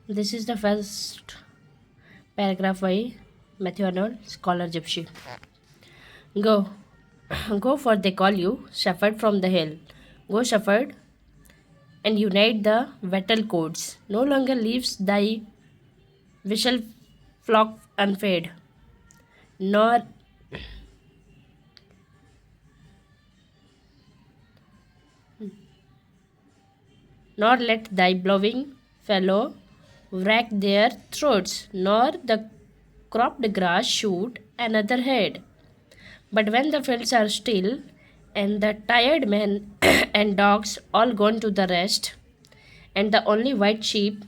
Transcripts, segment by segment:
This is the first paragraph by Matthew Arnold, scholar gypsy. Go, go, for they call you, shepherd from the hill. Go, shepherd, and unite the wattle cords. No longer leaves thy whistle flock unfed, nor nor let thy blowing fellow wrack their throats, nor the cropped grass shoot another head. But when the fields are still, and the tired men and dogs all gone to the rest, and the only white sheep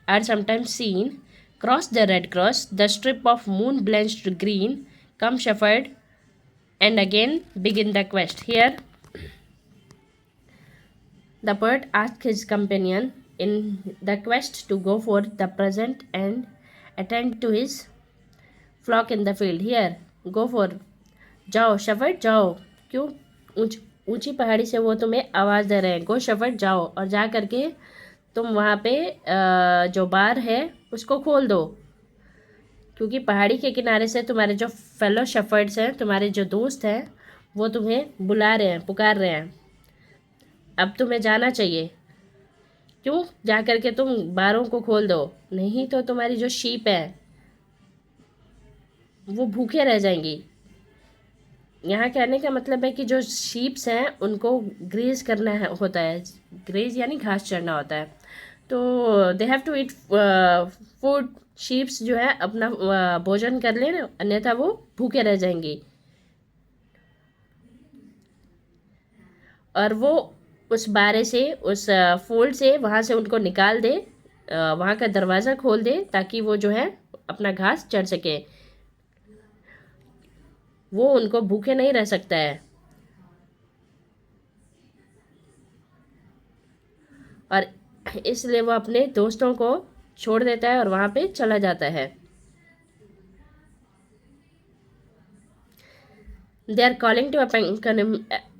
are sometimes seen, cross the red cross, the strip of moon blenched green, come shepherd, and again begin the quest. Here, the poet asked his companion in the quest to go for the present and attend to his flock in the field. Here, go for, जाओ shepherd जाओ. क्यों? ऊंची पहाड़ी से वो तुम्हें आवाज़ दे रहे हैं. गो shepherd जाओ और जा करके तुम वहाँ पे जो बार है उसको खोल दो, क्योंकि पहाड़ी के किनारे से तुम्हारे जो फेलो शेफर्ड्स हैं, तुम्हारे जो दोस्त हैं, वो तुम्हें बुला रहे हैं, पुकार रहे हैं. अब तुम्हें जाना चाहिए. क्यों? जा कर के तुम बारों को खोल दो, नहीं तो तुम्हारी जो शीप है वो भूखे रह जाएंगी. यहाँ कहने का मतलब है कि जो शीप्स हैं उनको ग्रेज करना है होता है. ग्रेज यानी घास चढ़ना होता है. तो they have to eat food. Sheeps जो है अपना भोजन कर लें, अन्यथा वो भूखे रह जाएंगी. और वो उस बारे से, उस फोल्ड से वहाँ से उनको निकाल दे, वहाँ का दरवाज़ा खोल दे, ताकि वो जो है अपना घास चढ़ सके. वो उनको भूखे नहीं रह सकता है. और इसलिए वो अपने दोस्तों को छोड़ देता है और वहाँ पे चला जाता है. They are calling to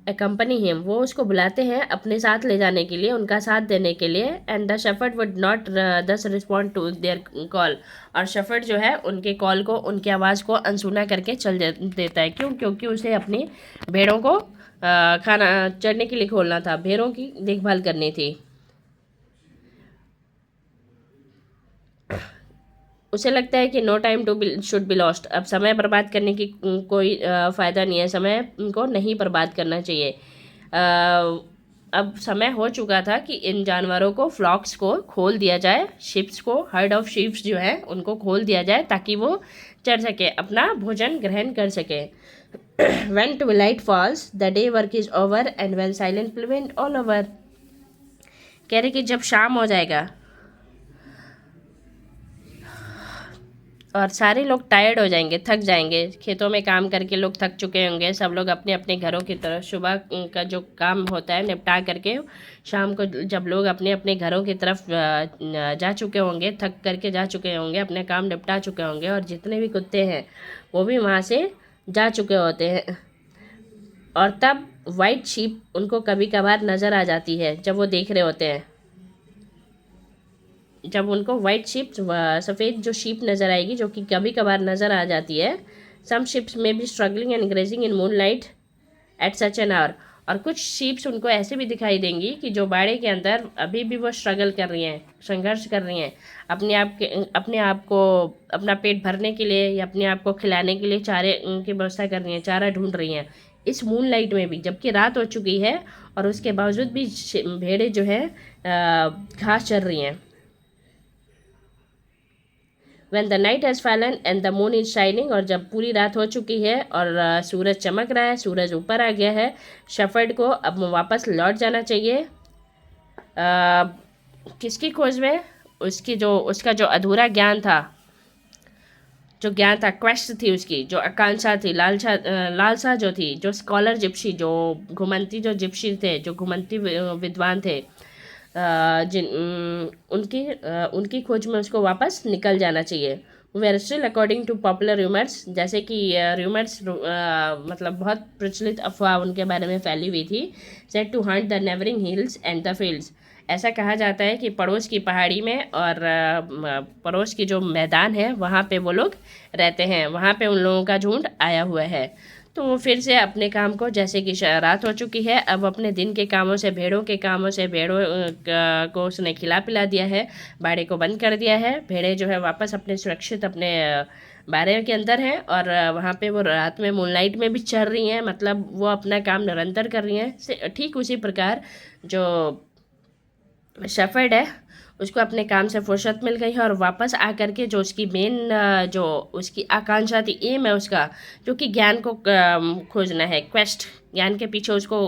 accompany him. वो उसको बुलाते हैं अपने साथ ले जाने के लिए, उनका साथ देने के लिए. And the shepherd would not दस रिस्पॉन्ड टू देयर कॉल. और शेफर्ड जो है उनके कॉल को, उनकी आवाज़ को अनसुना करके चल देता है. क्यों? क्योंकि उसे अपनी भेड़ों को खाना चढ़ने के लिए खोलना था, भेड़ों की देखभाल करनी थी. उसे लगता है कि no time to should be lost. अब समय बर्बाद करने की कोई फ़ायदा नहीं है, समय को नहीं बर्बाद करना चाहिए. अब समय हो चुका था कि इन जानवरों को, फ्लॉक्स को खोल दिया जाए. शिप्स को, हर्ड ऑफ शिप्स जो है उनको खोल दिया जाए, ताकि वो चढ़ सके, अपना भोजन ग्रहण कर सके. When twilight falls, the day work is over, and when silence prevent all over. कह रहे कि जब शाम हो जाएगा और सारे लोग टायर्ड हो जाएंगे, थक जाएंगे, खेतों में काम करके लोग थक चुके होंगे, सब लोग अपने अपने घरों की तरफ सुबह का जो काम होता है निपटा करके, शाम को जब लोग अपने अपने घरों की तरफ जा चुके होंगे, थक करके जा चुके होंगे, अपने काम निपटा चुके होंगे, और जितने भी कुत्ते हैं वो भी वहाँ से जा चुके होते हैं. और तब वाइट शीप उनको कभी कभार नज़र आ जाती है, जब वो देख रहे होते हैं. जब उनको वाइट शिप, सफ़ेद जो शीप नज़र आएगी, जो कि कभी कभार नज़र आ जाती है. सम शिप्स में भी struggling and grazing in moon light at such an hour. और कुछ शीप्स उनको ऐसे भी दिखाई देंगी कि जो बाड़े के अंदर अभी भी वो स्ट्रगल कर रही हैं, संघर्ष कर रही हैं, अपने आप को अपना पेट भरने के लिए या अपने आप को खिलाने के लिए चारे की व्यवस्था कर रही हैं, चारा ढूंढ रही हैं इस मून लाइट में भी, जबकि रात हो चुकी है और उसके बावजूद भी भेड़ें जो है घास चर रही हैं. When the night has fallen and the moon is shining, और जब पूरी रात हो चुकी है और सूरज चमक रहा है, सूरज ऊपर आ गया है, शेफर्ड को अब वापस लौट जाना चाहिए. किसकी खोज में? उसका जो अधूरा ज्ञान था, जो ज्ञान था, क्वेस्ट थी उसकी, जो आकांक्षा थी, लालसा जो थी, जो स्कॉलर जिप्सी, जो घुमंती जो जिप्सी थे, जो घुमंती विद्वान थे, जिन उनकी खोज में उसको वापस निकल जाना चाहिए. Where still according to popular rumours, जैसे कि रूमर्स मतलब बहुत प्रचलित अफवाह उनके बारे में फैली हुई थी. Set to hunt the neighbouring hills and the fields. ऐसा कहा जाता है कि पड़ोस की पहाड़ी में और पड़ोस की जो मैदान है वहाँ पे वो लोग रहते हैं, वहाँ पे उन लोगों का झुंड आया हुआ है। तो वो फिर से अपने काम को, जैसे कि रात हो चुकी है, अब अपने दिन के कामों से, भेड़ों के कामों से, भेड़ों को उसने खिला पिला दिया है, बाड़े को बंद कर दिया है। भेड़ें जो है वापस अपने सुरक्षित अपने बाड़े के अंदर हैं, और वहाँ पे वो रात में मूनलाइट में भी चल रही हैं, मतलब वो अपना काम निरंतर कर रही हैं। ठीक उसी प्रकार जो शेफर्ड है, उसको अपने काम से फुर्सत मिल गई है, और वापस आकर के जो उसकी मेन जो उसकी आकांक्षा थी, एम है उसका, जो कि ज्ञान को खोजना है, क्वेस्ट, ज्ञान के पीछे उसको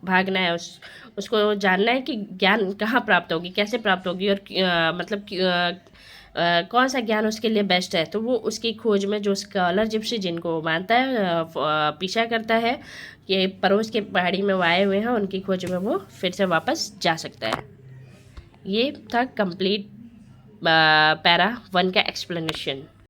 भागना है, उसको जानना है कि ज्ञान कहाँ प्राप्त होगी, कैसे प्राप्त होगी, और मतलब कौन सा ज्ञान उसके लिए बेस्ट है। तो वो उसकी खोज में जो स्कॉलर जिप्सी जिनको मानता है, पीछा करता है कि पड़ोस के पहाड़ी में वो आए हुए हैं, उनकी खोज में वो फिर से वापस जा सकता है। ये था कंप्लीट पैरा 1 का एक्सप्लेनेशन।